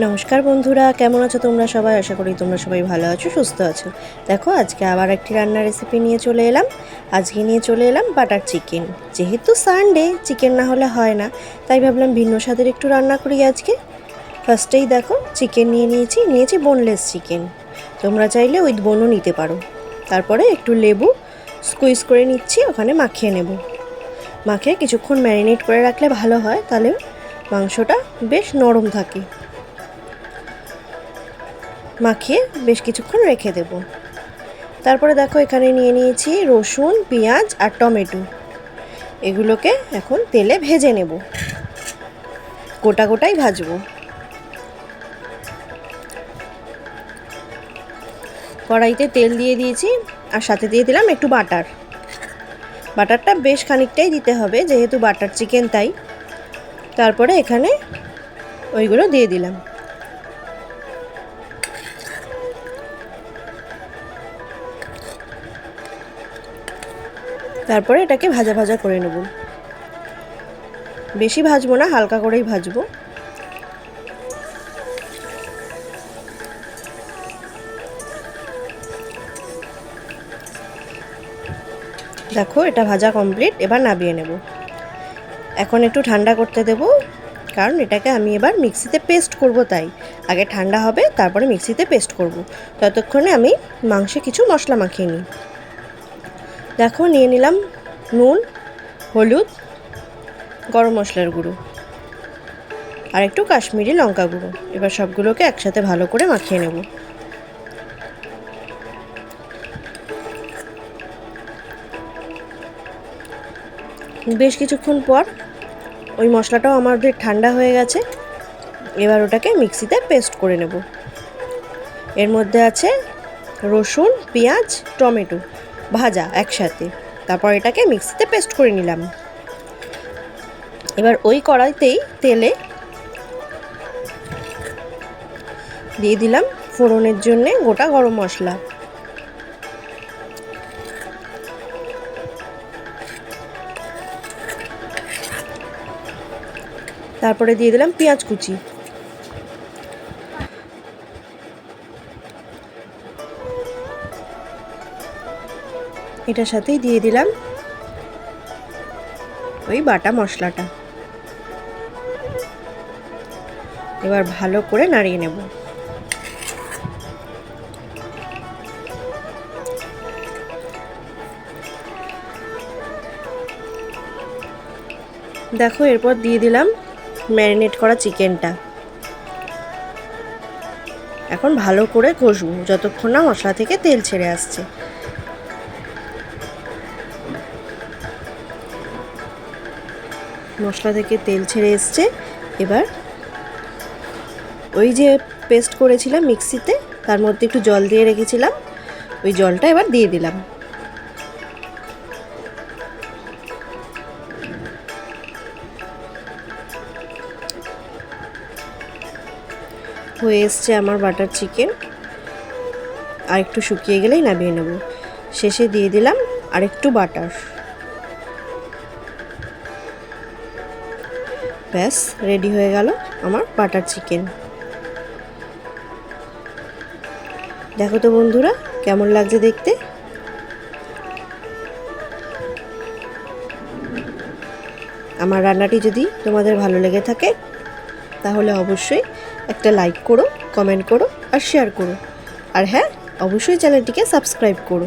নমস্কার বন্ধুরা, কেমন আছো তোমরা সবাই? আশা করি তোমরা সবাই ভালো আছো, সুস্থ আছো। দেখো আজকে আবার একটি রান্নার রেসিপি নিয়ে চলে এলাম। আজকে নিয়ে চলে এলাম বাটার চিকেন। যেহেতু সানডে, চিকেন না হলে হয় না, তাই ভাবলাম ভিন্ন স্বাদের একটু রান্না করি আজকে। ফার্স্টেই দেখো চিকেন নিয়েছি বোনলেস চিকেন। তোমরা চাইলে উইথ বোনও নিতে পারো। তারপরে একটু লেবু স্কুইজ করে নিচ্ছি, ওখানে মাখিয়ে নেব। মাখিয়ে কিছুক্ষণ ম্যারিনেট করে রাখলে ভালো হয়, তাহলে মাংসটা বেশ নরম থাকে। মাখিয়ে বেশ কিছুক্ষণ রেখে দেব। তারপরে দেখো এখানে নিয়ে নিয়েছি রসুন, পেঁয়াজ আর টমেটো। এগুলোকে এখন তেলে ভেজে নেব, গোটা গোটাই ভাজবো। কড়াইতে তেল দিয়ে দিয়েছি আর সাথে দিয়ে দিলাম একটু বাটার। বাটারটা বেশ খানিকটাই দিতে হবে, যেহেতু বাটার চিকেন তাই। তারপরে এখানে ওইগুলো দিয়ে দিলাম। তারপরে এটাকে ভাজা ভাজা করে নেব। বেশি ভাজবো না, হালকা করেই ভাজবো। দেখো এটা ভাজা কমপ্লিট, এবার নামিয়ে নেব। এখন একটু ঠান্ডা করতে দেব, কারণ এটাকে আমি এবার মিক্সিতে পেস্ট করব, তাই আগে ঠান্ডা হবে, তারপরে মিক্সিতে পেস্ট করব। ততক্ষণে আমি মাংসে কিছু মশলা মাখিয়ে নিই। দেখো নিয়ে নিলাম নুন, হলুদ, গরম মশলার গুঁড়ো আর একটু কাশ্মীরি লঙ্কা গুঁড়ো। এবার সবগুলোকে একসাথে ভালো করে মাখিয়ে নেব। বেশ কিছুক্ষণ পর ওই মশলাটাও আমাদের ঠান্ডা হয়ে গেছে। এবার ওটাকে মিক্সিতে পেস্ট করে নেব। এর মধ্যে আছে রসুন, পেঁয়াজ, টমেটো ভাজা একসাথে। তারপর এটাকে মিক্সিতে পেস্ট করে নিলাম। এবার ওই কড়াইতেই তেলে দিয়ে দিলাম ফোড়নের জন্য গোটা গরম মশলা। তারপরে দিয়ে দিলাম পেঁয়াজ কুচি। এটার সাথেই দিয়ে দিলাম ওই বাটা মশলাটা। এবার ভালো করে নাড়িয়ে নেব। দেখো এরপর দিয়ে দিলাম ম্যারিনেট করা চিকেনটা। এখন ভালো করে কষবো যতক্ষণ না মশলা থেকে তেল ছেড়ে আসছে। মশলা থেকে তেল ছেড়ে এসছে। এবার ওই যে পেস্ট করেছিলাম মিক্সিতে, তার মধ্যে একটু জল দিয়ে রেখেছিলাম, ওই জলটা এবার দিয়ে দিলাম। হয়ে এসছে আমার বাটার চিকেন। আর একটু শুকিয়ে গেলেই নামিয়ে নেব। শেষে দিয়ে দিলাম আর একটু বাটার। ব্যাস রেডি হয়ে গেল আমার বাটার চিকেন। দেখো তো বন্ধুরা কেমন লাগছে দেখতে। আমার রান্নাটি যদি তোমাদের ভালো লেগে থাকে তাহলে অবশ্যই একটা লাইক করো, কমেন্ট করো আর শেয়ার করো। আর হ্যাঁ, অবশ্যই চ্যানেলটিকে সাবস্ক্রাইব করো।